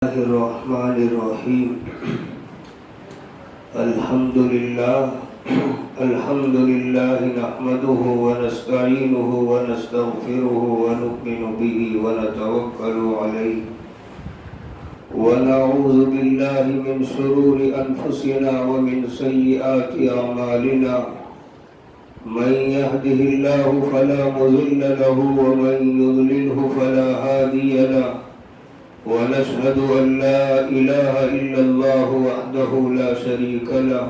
الرحمن الرحيم. الحمد لله نحمده ونستعينه ونستغفره ونؤمن به ونتوكل عليه ونعوذ بالله من شرور أنفسنا ومن سيئات أعمالنا. من يهده الله فلا مضل له ومن يضلله فلا هادي له. ونشهد أن لا إله إلا الله وحده لا شريك له.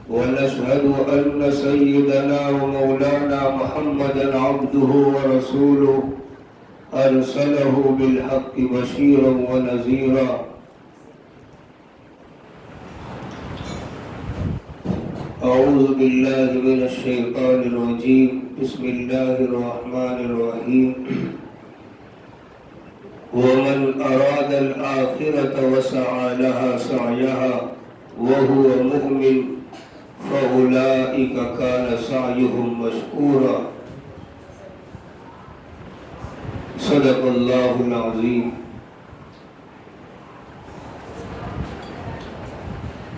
ونشهد أن سيدنا ومولانا محمدا عبده ورسوله أرسله بالحق بشيرا ونذيرا. أعوذ بالله من الشيطان الرجيم. بسم الله الرحمن الرحيم. ومن أراد الآخرة وسعى لها سعيها وهو مؤمن فأولئك كان سعيهم مشكورا. صدق الله العظيم.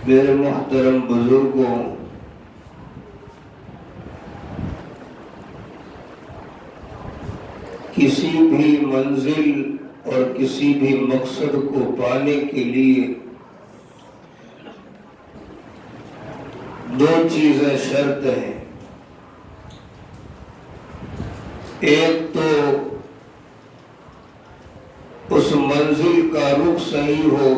میرے محترم بزرگوں، کسی بھی منزل اور کسی بھی مقصد کو پانے کے لیے دو چیزیں شرط ہیں. ایک تو اس منزل کا رخ صحیح ہو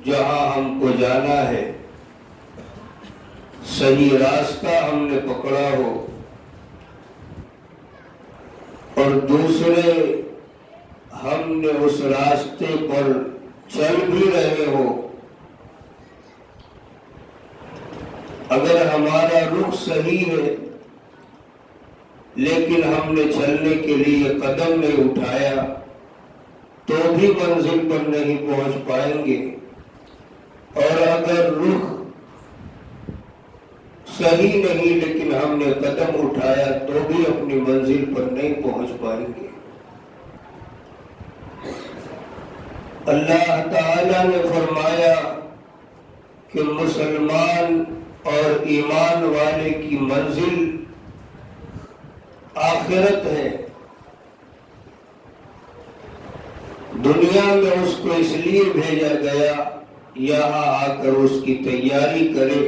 جہاں ہم کو جانا ہے، صحیح راستہ ہم نے پکڑا ہو، اور دوسرے ہم نے اس راستے پر چل بھی رہے ہو. اگر ہمارا رخ صحیح ہے لیکن ہم نے چلنے کے لیے قدم نہیں اٹھایا تو بھی منزل پر نہیں پہنچ پائیں گے. اور اگر رخ صحیح نہیں لیکن ہم نے قدم اٹھایا تو بھی اپنی منزل پر نہیں پہنچ پائیں گے. اللہ تعالی نے فرمایا کہ مسلمان اور ایمان والے کی منزل آخرت ہے. دنیا میں اس کو اس لیے بھیجا گیا یہاں آ کر اس کی تیاری کرے،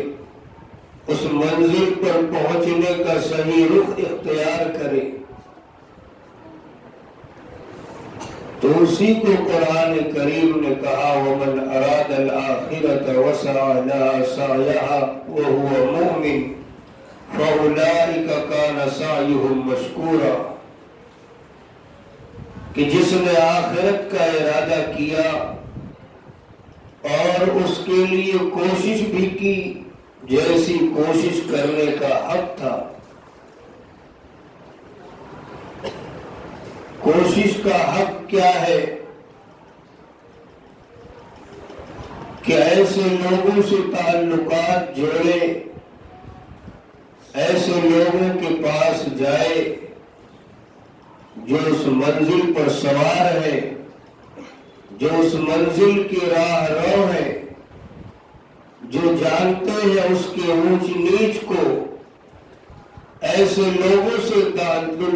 اس منزل پر پہنچنے کا صحیح رخ اختیار کرے. تو اسی کو قرآن کریم نے کہا وَمَنْ أَرَادَ الْآخِرَةَ وَسَعَى لَهَا سَعْيَهَا وَهُوَ مُؤْمِنٌ فَأُولَئِكَ كَانَ سَعْيُهُمْ مَشْكُورًا. کہ جس نے آخرت کا ارادہ کیا اور اس کے لیے کوشش بھی کی جیسی کوشش کرنے کا حق تھا. کوشش کا حق کیا ہے کہ ایسے لوگوں سے تعلقات جوڑے، ایسے لوگوں کے پاس جائے جو اس منزل پر سوار ہے، جو اس منزل کی راہ رو ہے، جو جانتے ہیں اس کی اونچ نیچ کو. ایسے لوگوں سے تعلق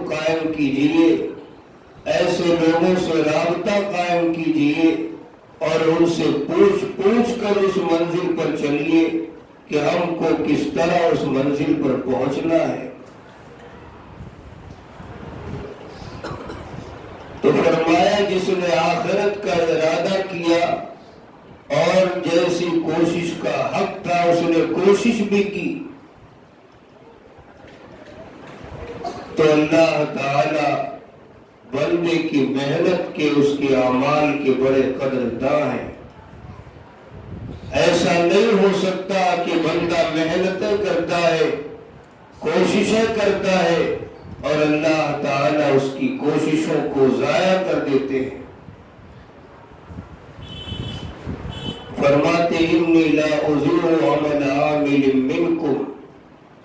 قائم کیجئے، ایسے لوگوں سے رابطہ قائم کیجئے اور ان سے پوچھ کر اس منزل پر چلیے کہ ہم کو کس طرح اس منزل پر پہنچنا ہے. تو فرمایا جس نے آخرت کا ارادہ کیا اور جیسی کوشش کا حق تھا اس نے کوشش بھی کی تو اللہ تعالی بندے کی محنت کے، اس کے اعمال کے بڑے قدرداں ہیں. ایسا نہیں ہو سکتا کہ بندہ محنتیں کرتا ہے، کوششیں کرتا ہے اور اللہ تعالی اس کی کوششوں کو ضائع کر دیتے ہیں. فرماتے انی لا اضیع عمل عامل منکم،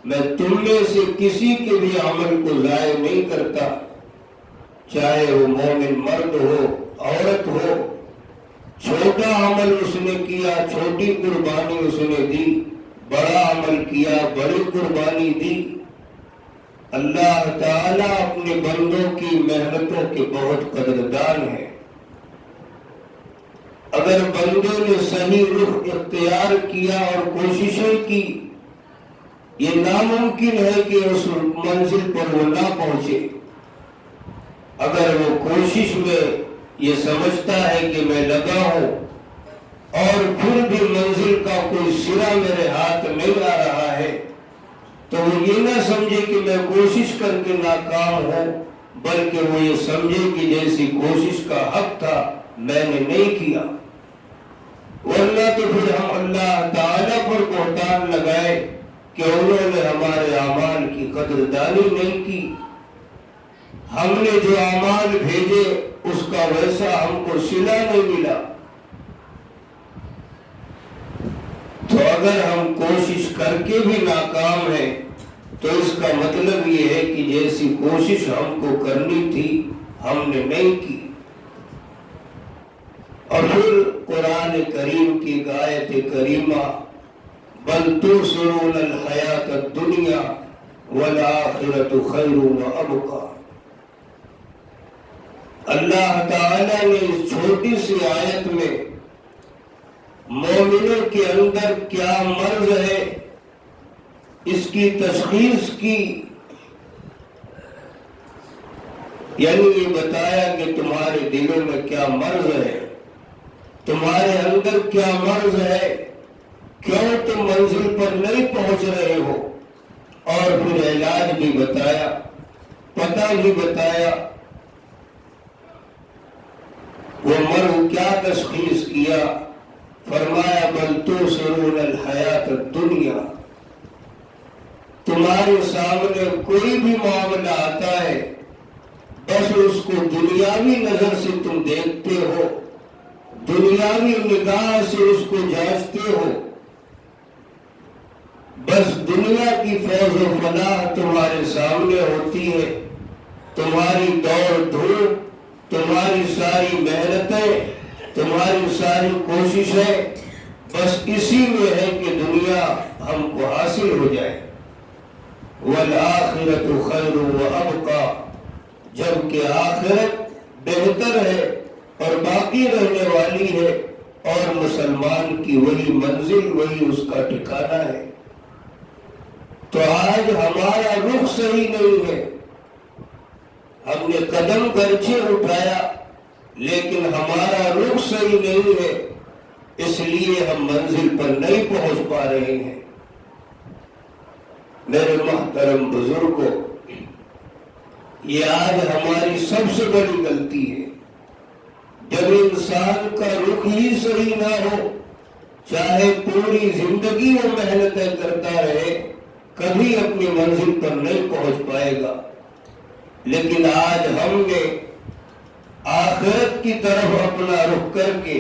میں تم میں سے کسی کے بھی عمل کو ضائع نہیں کرتا، چاہے وہ مومن مرد ہو، عورت عورت ہو، چھوٹا عمل اس نے کیا، چھوٹی قربانی اس نے دی، بڑا عمل کیا، بڑی قربانی دی۔ اللہ تعالیٰ اپنے بندوں کی محنتوں کے بہت قدردان ہے۔ اگر بندے نے صحیح رخ اختیار کیا اور کوششیں کی، یہ ناممکن ہے کہ اس منزل پر وہ نہ پہنچے۔ اگر وہ کوشش میں یہ سمجھتا ہے کہ میں لگا ہوں اور پھر بھی منزل کا کوئی سرا میرے ہاتھ نہیں آ رہا ہے، تو وہ یہ نہ سمجھے کہ میں کوشش کر کے ناکام ہوں، بلکہ وہ یہ سمجھے کہ جیسی کوشش کا حق تھا میں نے نہیں کیا۔ ورنہ تو پھر ہم اللہ تعالیٰ پر بہتان لگائے کہ انہوں نے ہمارے اعمال کی قدردانی نہیں کی، ہم نے جو اعمال بھیجے اس کا ویسا ہم کو صلہ نہیں ملا۔ تو اگر ہم کوشش کر کے بھی ناکام ہیں تو اس کا مطلب یہ ہے کہ جیسی کوشش ہم کو کرنی تھی ہم نے نہیں کی۔ اور پھر قرآن کریم کی آیت کریمہ بل تؤثرون الحیات الدنیا والآخرۃ خیر وابقیٰ، اللہ تعالیٰ نے اس چھوٹی سی آیت میں مومنوں کے اندر کیا مرض ہے اس کی تشخیص کی، یعنی یہ بتایا کہ تمہارے دلوں میں کیا مرض ہے، تمہارے اندر کیا مرض ہے، کیوں تم منزل پر نہیں پہنچ رہے ہو، اور پھر علاج بھی بتایا، پتہ بھی بتایا۔ وہ مرض کیا تشخیص کیا؟ فرمایا بل تؤثرون الحیات الدنیا، تمہارے سامنے کوئی بھی معاملہ آتا ہے بس اس کو دنیاوی نظر سے تم دیکھتے ہو، دنیاوی نگاہ سے اس کو جانچتے ہو، بس دنیا کی فوز و فلاح تمہارے سامنے ہوتی ہے، تمہاری دوڑ دھوپ، تمہاری ساری محنتیں، تمہاری ساری کوششیں بس اسی میں ہے کہ دنیا ہم کو حاصل ہو جائے۔ والآخرۃ خیر وابقیٰ، جبکہ آخرت بہتر ہے اور باقی رہنے والی ہے، اور مسلمان کی وہی منزل، وہی اس کا ٹھکانہ ہے۔ تو آج ہمارا رخ صحیح نہیں ہے، ہم نے قدم گرچہ اٹھایا لیکن ہمارا رخ صحیح نہیں ہے، اس لیے ہم منزل پر نہیں پہنچ پا رہے ہیں۔ میرے محترم بزرگوں، یہ آج ہماری سب سے بڑی غلطی ہے۔ جب انسان کا رخ ہی صحیح نہ ہو، چاہے پوری زندگی وہ محنتیں کرتا رہے، کبھی اپنی منزل پر نہیں پہنچ پائے گا۔ لیکن آج ہم نے آخرت کی طرف اپنا رخ کر کے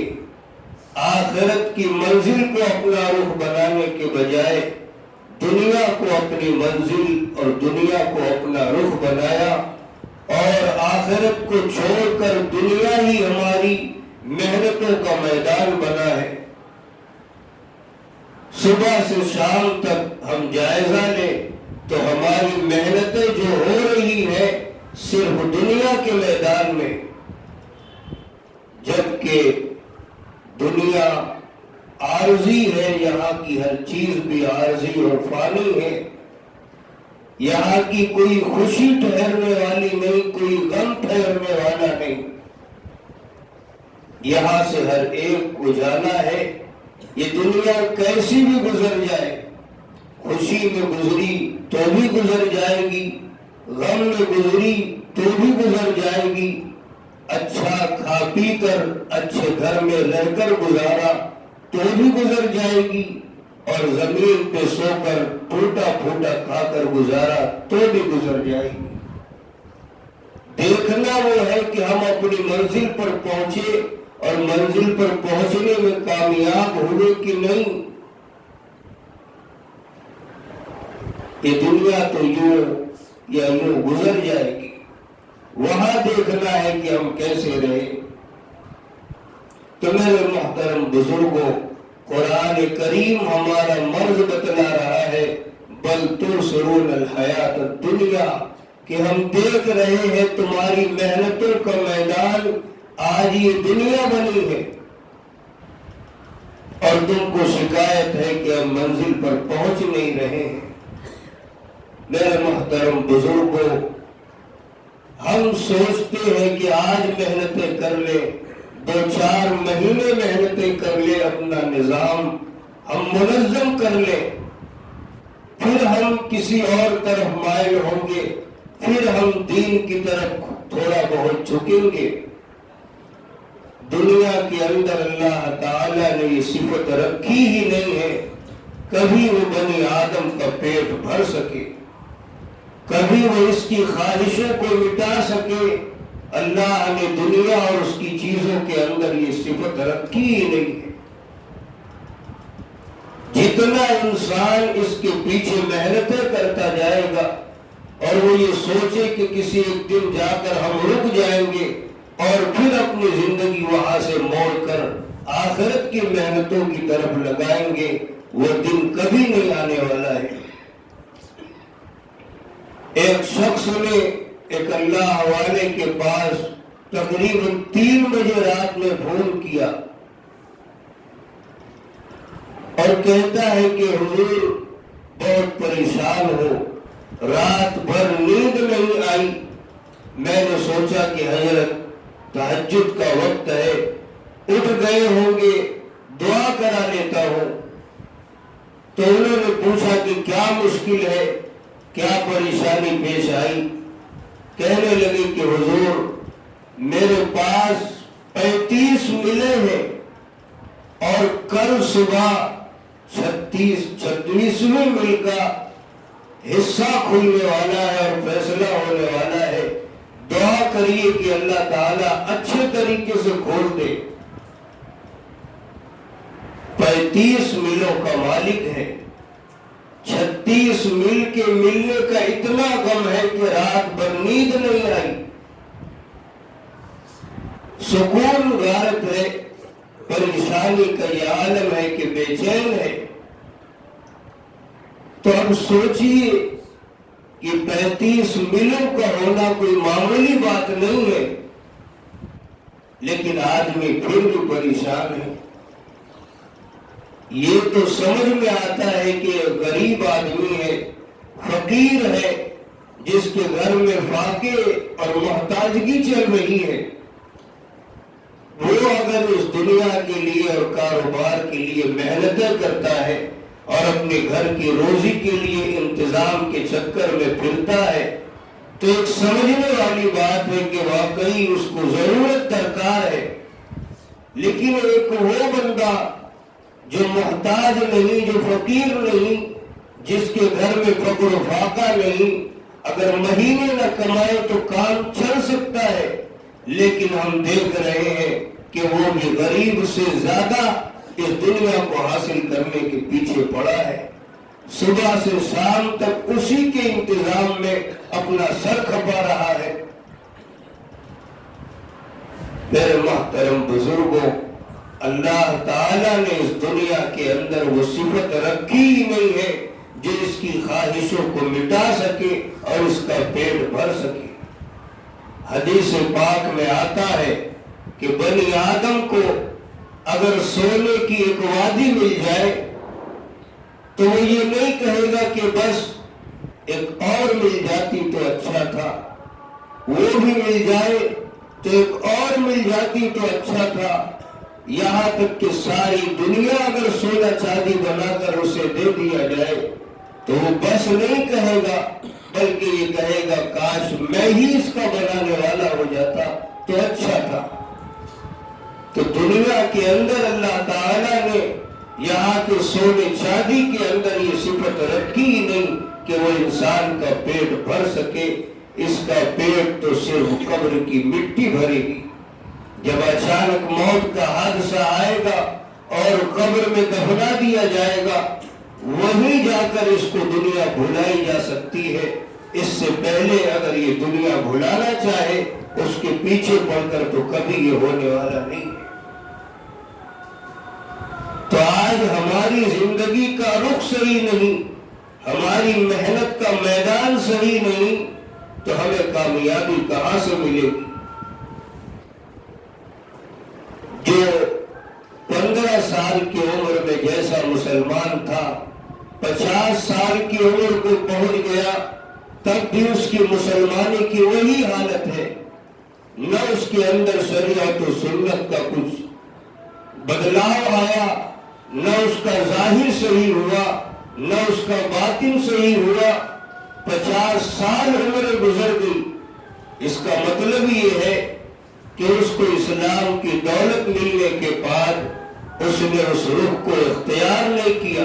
آخرت کی منزل کو اپنا رخ بنانے کے بجائے دنیا کو اپنی منزل اور دنیا کو اپنا رخ بنایا، اور آخرت کو چھوڑ کر دنیا ہی ہماری محنتوں کا میدان بنا ہے۔ صبح سے شام تک ہم جائزہ لیں تو ہماری محنتیں جو ہو رہی ہیں صرف دنیا کے میدان میں، جبکہ دنیا عارضی ہے، یہاں کی ہر چیز بھی عارضی اور فانی ہے، یہاں کی کوئی خوشی ٹھہرنے والی نہیں، کوئی غم ٹھہرنے والا نہیں، یہاں سے ہر ایک کو جانا ہے۔ یہ دنیا کیسی بھی گزر جائے، خوشی میں گزری تو بھی گزر جائے گی، غم میں گزری تو بھی گزر جائے گی، اچھا کھا پی کر اچھے گھر میں رہ کر گزارا تو بھی گزر جائے گی، اور زمین پہ سو کر ٹوٹا پھوٹا کھا کر گزارا تو بھی گزر جائے گی۔ دیکھنا وہ ہے کہ ہم اپنی منزل پر پہنچے اور منزل پر پہنچنے میں کامیاب ہوئے کہ نہیں۔ یہ دنیا تو یوں یا یوں گزر جائے گی، وہاں دیکھنا ہے کہ ہم کیسے رہے۔ تو میرے محترم بزرگوں، قرآن کریم ہمارا مرض بتلا رہا ہے، بل تؤثرون الحیات الدنیا، کہ ہم دیکھ رہے ہیں تمہاری محنتوں کا میدان آج یہ دنیا بنی ہے، اور تم کو شکایت ہے کہ ہم منزل پر پہنچ نہیں رہے ہیں۔ میرے محترم بزرگوں، ہم سوچتے ہیں کہ آج محنتیں کر لیں، 2-4 مہینے محنتیں کر لیں، اپنا نظام ہم منظم کر لیں، پھر ہم کسی اور طرف مائل ہوں گے، پھر ہم دین کی طرف تھوڑا بہت جھکیں گے۔ دنیا کے اندر اللہ تعالیٰ نے یہ صفت رکھی ہی نہیں ہے کبھی وہ بنی آدم کا پیٹ بھر سکے، کبھی وہ اس کی خواہشوں کو مٹا سکے۔ اللہ نے دنیا اور اس کی چیزوں کے اندر یہ صفت رکھی ہی نہیں ہے۔ جتنا انسان اس کے پیچھے محنتیں کرتا جائے گا اور وہ یہ سوچے کہ کسی ایک دن جا کر ہم رک جائیں گے اور پھر اپنی زندگی وہاں سے موڑ کر آخرت کی محنتوں کی طرف لگائیں گے، وہ دن کبھی نہیں آنے والا ہے۔ ایک شخص نے ایک اللہ والے کے پاس تقریباً 3 بجے رات میں فون کیا اور کہتا ہے کہ حضور بہت پریشان ہو، رات بھر نیند نہیں آئی، میں نے سوچا کہ حضرت تہجد کا وقت ہے، اٹھ گئے ہوں گے، دعا کرا لیتا ہوں۔ تو انہوں نے پوچھا کہ کیا مشکل ہے، کیا پریشانی پیش آئی؟ کہنے لگے کہ حضور میرے پاس 35 ملے ہیں اور کل صبح 36ویں مل کا حصہ کھلنے والا ہے اور فیصلہ ہونے والا ہے، دعا کریے کہ اللہ تعالیٰ اچھے طریقے سے کھول دے۔ 35 ملوں کا مالک ہے، 36 مل کے ملنے کا اتنا غم ہے کہ رات بھر نیند نہیں آئی، سکون غارت ہے، پریشانی کا یہ عالم ہے کہ بے چین ہے۔ تو اب سوچئے کہ 35 ملوں کا ہونا کوئی معمولی بات نہیں ہے، لیکن آدمی پھر بھی پریشان ہے۔ یہ تو سمجھ میں آتا ہے کہ غریب آدمی ہے، فقیر ہے، جس کے گھر میں فاقے اور محتاجگی چل رہی ہے، وہ اگر اس دنیا کے لیے اور کاروبار کے لیے محنتیں کرتا ہے اور اپنے گھر کی روزی کے لیے انتظام کے چکر میں پھرتا ہے، تو ایک سمجھنے والی بات ہے کہ واقعی اس کو ضرورت درکار ہے۔ لیکن ایک وہ بندہ جو محتاج نہیں، جو فقیر نہیں، جس کے گھر میں فقر و فاقہ نہیں، اگر مہینے نہ کمائے تو کام چل سکتا ہے، لیکن ہم دیکھ رہے ہیں کہ وہ بھی غریب سے زیادہ اس دنیا کو حاصل کرنے کے پیچھے پڑا ہے، صبح سے شام تک اسی کے انتظام میں اپنا سر کھپا رہا ہے۔ میرے محترم بزرگوں، اللہ تعالیٰ نے اس دنیا کے اندر وہ صفت رکھی ہی نہیں ہے جو اس کی خواہشوں کو مٹا سکے اور اس کا پیٹ بھر سکے۔ حدیث پاک میں آتا ہے کہ بنی آدم کو اگر سونے کی ایک وادی مل جائے تو وہ یہ نہیں کہے گا کہ بس ایک اور مل جاتی تو اچھا تھا، وہ بھی مل جائے تو ایک اور مل جاتی تو اچھا تھا، یہاں تک کہ ساری دنیا اگر سونا چاندی بنا کر اسے دے دیا جائے تو وہ بس نہیں کہے گا، بلکہ یہ کہے گا کاش میں ہی اس کا بنانے والا ہو جاتا تو اچھا تھا۔ تو دنیا کے اندر اللہ تعالیٰ نے یہاں کے سونے چاندی کے اندر یہ صفت رکھی ہی نہیں کہ وہ انسان کا پیٹ بھر سکے۔ اس کا پیٹ تو صرف قبر کی مٹی بھرے گی۔ جب اچانک موت کا حادثہ آئے گا اور قبر میں دفنا دیا جائے گا، وہیں جا کر اس کو دنیا بھلائی جا سکتی ہے۔ اس سے پہلے اگر یہ دنیا بھلانا چاہے اس کے پیچھے پڑ کر تو کبھی یہ ہونے والا نہیں ہے۔ ہماری زندگی کا رخ صحیح نہیں، ہماری محنت کا میدان صحیح نہیں، تو ہمیں کامیابی کہاں سے ملے گی؟ جو 15 سال کی عمر میں جیسا مسلمان تھا، 50 سال کی عمر کو پہنچ گیا، تب بھی اس کی مسلمانی کی وہی حالت ہے، نہ اس کے اندر شریعت و سنت کا کچھ بدلاؤ آیا، نہ اس کا ظاہر صحیح ہوا، نہ اس کا باطن صحیح ہوا۔ 50 سال عمر گزر گئی، اس کا مطلب یہ ہے کہ اس کو اسلام کی دولت ملنے کے بعد اس نے اس رخ کو اختیار نہیں کیا،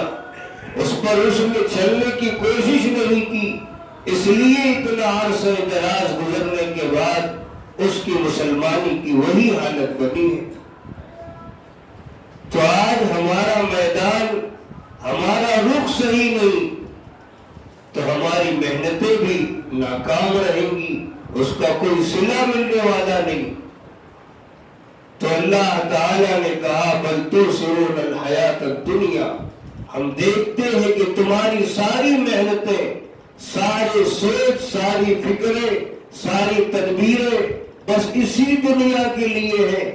اس پر اس نے چلنے کی کوشش نہیں کی، اس لیے اتنا عرصہ دراز گزرنے کے بعد اس کی مسلمانی کی وہی حالت بنی ہے۔ تو آج ہمارا میدان، ہمارا رخ صحیح نہیں، تو ہماری محنتیں بھی ناکام رہیں گی، اس کا کوئی صلہ ملنے والا نہیں۔ تو اللہ تعالیٰ نے کہا بل تؤثرون الحیات الدنیا، ہم دیکھتے ہیں کہ تمہاری ساری محنتیں، سارے سوچ، ساری فکریں، ساری تدبیریں بس اسی دنیا کے لیے ہیں،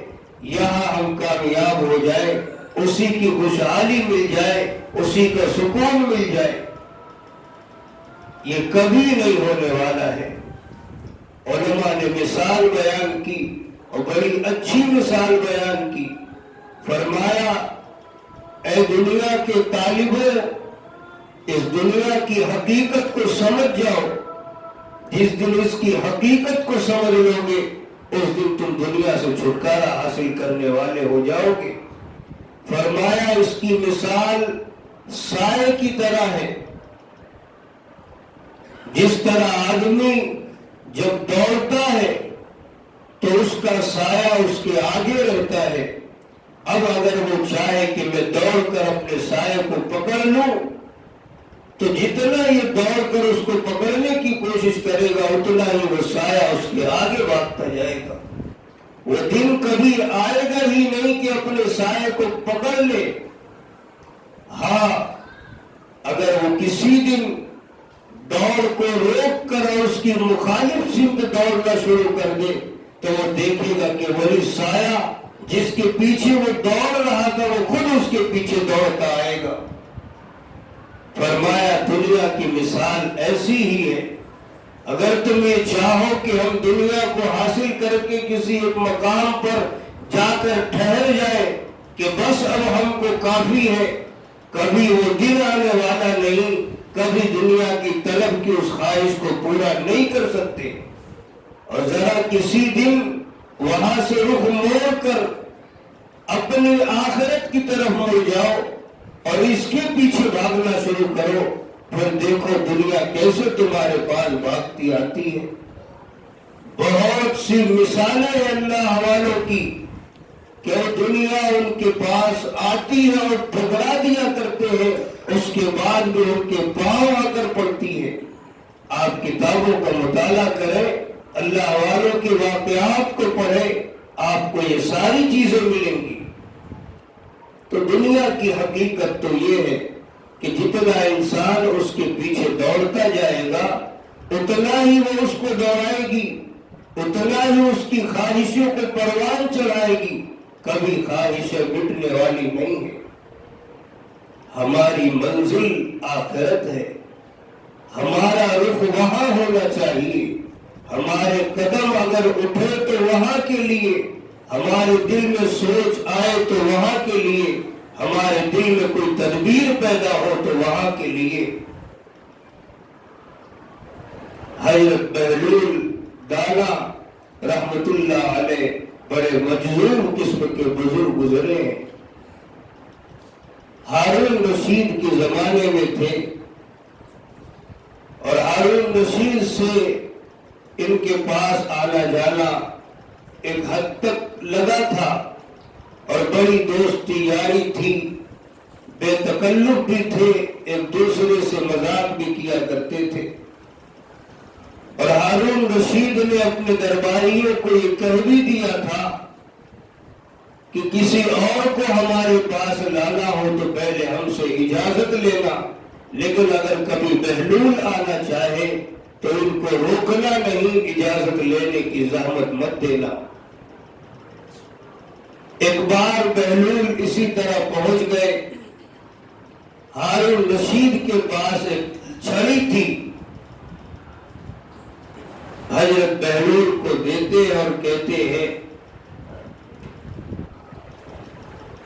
یہاں ہم کامیاب ہو جائیں، اسی کی خوشحالی مل جائے، اسی کا سکون مل جائے، یہ کبھی نہیں ہونے والا ہے۔ علماء نے مثال بیان کی اور بڑی اچھی مثال بیان کی، فرمایا اے دنیا کے طالبوں، اس دنیا کی حقیقت کو سمجھ جاؤ، جس دن اس کی حقیقت کو سمجھ لو گے اس دن تم دنیا سے چھٹکارا حاصل کرنے والے ہو جاؤ گے۔ فرمایا اس کی مثال سائے کی طرح ہے، جس طرح آدمی جب دوڑتا ہے تو اس کا سایہ اس کے آگے رہتا ہے، اب اگر وہ چاہے کہ میں دوڑ کر اپنے سائے کو پکڑ لوں تو جتنا یہ دوڑ کر اس کو پکڑنے کی کوشش کرے گا اتنا ہی وہ سایہ اس کے آگے بھاگتا جائے گا۔ وہ دن کبھی آئے گا ہی نہیں کہ اپنے سائے کو پکڑ لے۔ ہاں، اگر وہ کسی دن دوڑ کو روک کر اور اس کی مخالف سمت دوڑنا شروع کر دے تو وہ دیکھے گا کہ وہی سایہ جس کے پیچھے وہ دوڑ رہا تھا وہ خود اس کے پیچھے دوڑتا آئے گا۔ فرمایا دنیا کی مثال ایسی ہی ہے، اگر تم یہ چاہو کہ ہم دنیا کو حاصل کر کے کسی ایک مقام پر جا کر ٹھہر جائے کہ بس اب ہم کو کافی ہے، کبھی وہ دن آنے والا نہیں، کبھی دنیا کی طلب کی اس خواہش کو پورا نہیں کر سکتے، اور ذرا کسی دن وہاں سے رخ موڑ کر اپنی آخرت کی طرف مڑ جاؤ اور اس کے پیچھے بھاگنا شروع کرو، پھر دیکھو دنیا کیسے تمہارے پاس بھاگتی آتی ہے۔ بہت سی مثالیں ہیں اللہ والوں کی کہ دنیا ان کے پاس آتی ہے اور ٹھکرا دیا کرتے ہیں، اس کے بعد بھی ان کے پاؤں آ کر پڑتی ہے۔ آپ کتابوں کا مطالعہ کریں، اللہ والوں کے واقعات کو پڑھیں، آپ کو یہ ساری چیزیں ملیں گی۔ تو دنیا کی حقیقت تو یہ ہے کہ جتنا انسان اس کے پیچھے دوڑتا جائے گا اتنا ہی وہ اس کو دوڑائے گی، اتنا ہی اس کی خواہشوں کو پروان چڑھائے گی، کبھی خواہشیں مٹنے والی نہیں ہے۔ ہماری منزل آخرت ہے، ہمارا رخ وہاں ہونا چاہیے، ہمارے قدم اگر اٹھے تو وہاں کے لیے، ہمارے دل میں سوچ آئے تو وہاں کے لیے، ہمارے دل میں کوئی تدبیر پیدا ہو تو وہاں کے لیے۔ حضرت بہلول دانا رحمت اللہ علیہ بڑے مجذوب قسم کے بزرگ گزرے ہیں، ہارون رشید کے زمانے میں تھے، اور ہارون رشید سے ان کے پاس آنا جانا ایک حد تک لگا تھا، اور بڑی دوستی یاری تھی، بے تکلف بھی تھے، ایک دوسرے سے مذاق بھی کیا کرتے تھے۔ اور ہارون رشید نے اپنے درباریوں کو یہ کہہ بھی دیا تھا کہ کسی اور کو ہمارے پاس لانا ہو تو پہلے ہم سے اجازت لینا، لیکن اگر کبھی بہلول آنا چاہے تو ان کو روکنا نہیں، اجازت لینے کی زحمت مت دینا۔ ایک بار بہلول اسی طرح پہنچ گئے، ہارون رشید کے پاس ایک چھڑی تھی، حضرت بہلول کو دیتے اور کہتے ہیں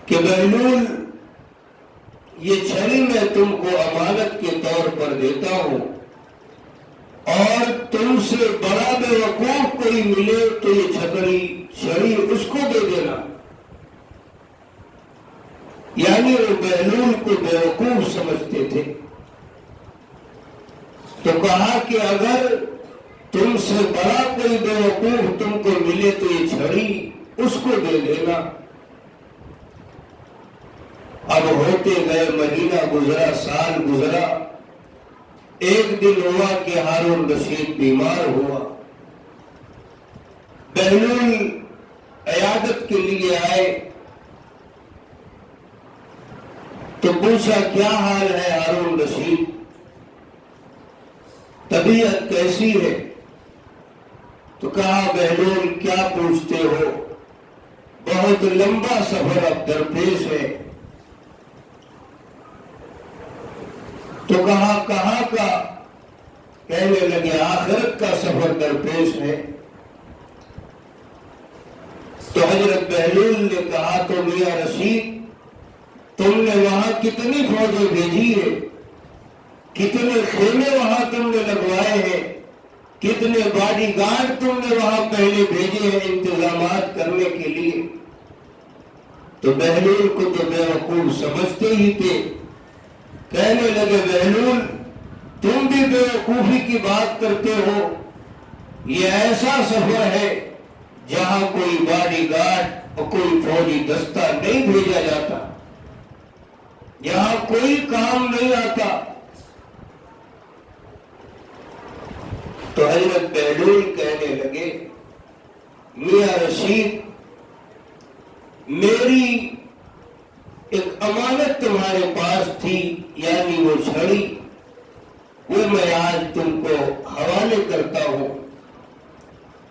کہ بہلول یہ چھڑی میں تم کو امانت کے طور پر دیتا ہوں، اور تم سے بڑا بیوقوف کوئی ملے تو یہ چھڑی اس کو دے دینا۔ یعنی وہ بہلول کو بیوقوف سمجھتے تھے۔ تو کہا کہ اگر تم سے بڑا کوئی بیوقوف تم کو ملے تو یہ چھڑی اس کو دے دینا۔ اب ہوتے گئے، مہینہ گزرا، سال گزرا، ایک دن ہوا کہ ہارون رشید بیمار ہوا۔ بہلول عیادت کے لیے آئے تو پوچھا کیا حال ہے ہارون رشید، طبیعت کیسی ہے؟ تو کہا بہلول کیا پوچھتے ہو، بہت لمبا سفر اب درپیش ہے۔ تو کہا کہاں کا؟ کہنے لگے آخرت کا سفر درپیش ہے۔ تو حضرت بہلول نے کہا تو میاں رشید تم نے وہاں کتنی فوجیں بھیجی ہے، کتنے خیمے وہاں تم نے لگوائے ہیں، کتنے باڈی گارڈ تم نے وہاں پہلے بھیجے ہیں انتظامات کرنے کے لیے؟ تو بہلول کو تو بیوقوف سمجھتے ہی تھے، کہنے لگے بہلول تم بھی بیوقوفی کی بات کرتے ہو، یہ ایسا سفر ہے جہاں کوئی باڈی گارڈ اور کوئی فوجی دستہ نہیں بھیجا جاتا، یہاں کوئی کام نہیں آتا۔ تو حضرت بہلول کہنے لگے میاں رشید میری ایک امانت تمہارے پاس تھی، یعنی وہ چھڑی، وہ میں آج تم کو حوالے کرتا ہوں،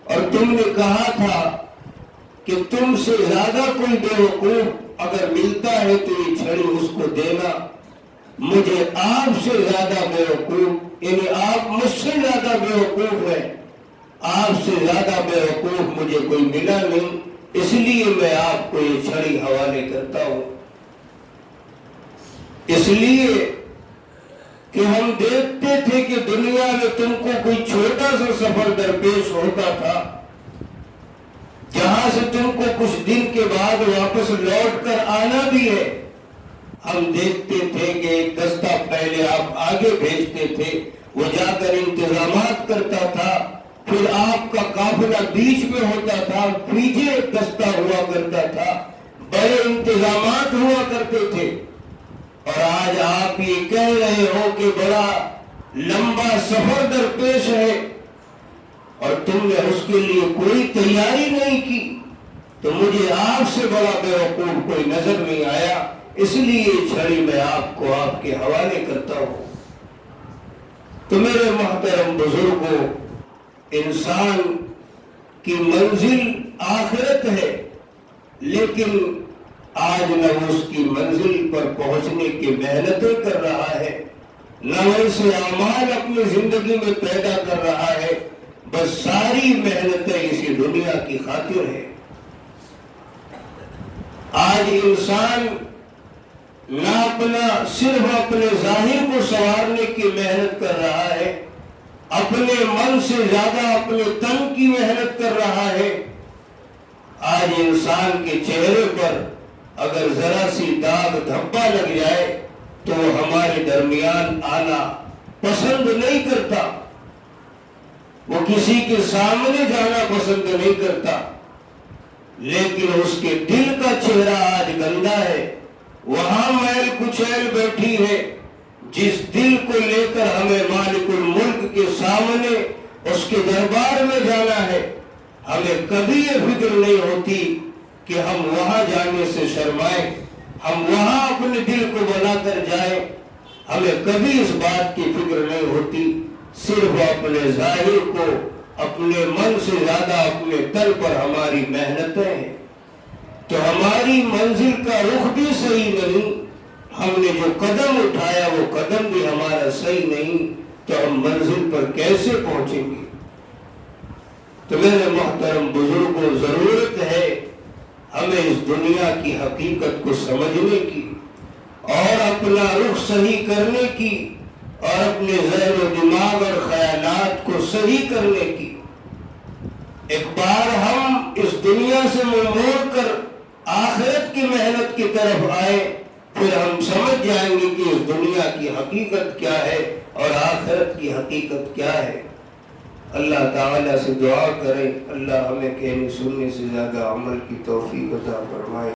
اور تم نے کہا تھا کہ تم سے زیادہ کوئی بیوقوف اگر ملتا ہے تو یہ چھڑی اس کو دینا۔ مجھے آپ سے زیادہ بیوقوف، یعنی آپ مجھ سے زیادہ بیوقوف ہیں، آپ سے زیادہ بیوقوف مجھے کوئی ملا نہیں، اس لیے میں آپ کو یہ چھڑی حوالے کرتا ہوں۔ اس لیے کہ ہم دیکھتے تھے کہ دنیا میں تم کو کوئی چھوٹا سا سفر درپیش ہوتا تھا، جہاں سے تم کو کچھ دن کے بعد واپس لوٹ کر آنا بھی ہے۔ ہم دیکھتے تھے کہ ایک دستہ پہلے آپ آگے بھیجتے تھے، وہ جا کر انتظامات کرتا تھا، پھر آپ کا قافلہ بیچ میں ہوتا تھا، پیچھے ایک دستہ ہوا کرتا تھا، بڑے انتظامات ہوا کرتے تھے۔ اور آج آپ یہ کہہ رہے ہو کہ بڑا لمبا سفر درپیش ہے اور تم نے اس کے لیے کوئی تیاری نہیں کی، تو مجھے آپ سے بڑا بیوقوف کوئی نظر نہیں آیا، اس لیے یہ چھڑی میں آپ کو آپ کے حوالے کرتا ہوں۔ تو میرے محترم بزرگوں، انسان کی منزل آخرت ہے، لیکن آج نہ اس کی منزل پر پہنچنے کی محنتیں کر رہا ہے، نہ ایسے اعمال اپنی زندگی میں پیدا کر رہا ہے، بس ساری محنتیں اسی دنیا کی خاطر ہے۔ آج انسان نہ صرف اپنے ظاہر کو سنوارنے کی محنت کر رہا ہے، اپنے من سے زیادہ اپنے تن کی محنت کر رہا ہے۔ آج انسان کے چہرے پر اگر ذرا سی داغ دھبا لگ جائے تو وہ ہمارے درمیان آنا پسند نہیں کرتا، وہ کسی کے سامنے جانا پسند نہیں کرتا، لیکن اس کے دل کا چہرہ آج گندا ہے، وہاں میل کچیل بیٹھی ہے، جس دل کو لے کر ہمیں مالک الملک کے سامنے اس کے دربار میں جانا ہے، ہمیں کبھی یہ فکر نہیں ہوتی کہ ہم وہاں جانے سے شرمائیں، ہم وہاں اپنے دل کو بنا کر جائیں. ہمیں کبھی اس بات کی فکر نہیں ہوتی، صرف اپنے ظاہر کو، اپنے من سے زیادہ اپنے تن پر ہماری محنتیں ہیں. تو ہماری منزل کا رخ بھی صحیح نہیں، ہم نے جو قدم اٹھایا وہ قدم بھی ہمارا صحیح نہیں، تو ہم منزل پر کیسے پہنچیں گے؟ تو میرے محترم بزرگوں، ضرورت ہے ہمیں اس دنیا کی حقیقت کو سمجھنے کی اور اپنا رخ صحیح کرنے کی اور اپنے ذہن و دماغ اور خیالات کو صحیح کرنے کی. ایک بار ہم اس دنیا سے منہ موڑ کر آخرت کی محنت کی طرف آئے، پھر ہم سمجھ جائیں گے کہ اس دنیا کی حقیقت کیا ہے اور آخرت کی حقیقت کیا ہے. اللہ تعالیٰ سے دعا کریں، اللہ ہمیں کہنے سننے سے زیادہ عمل کی توفیق عطا فرمائے.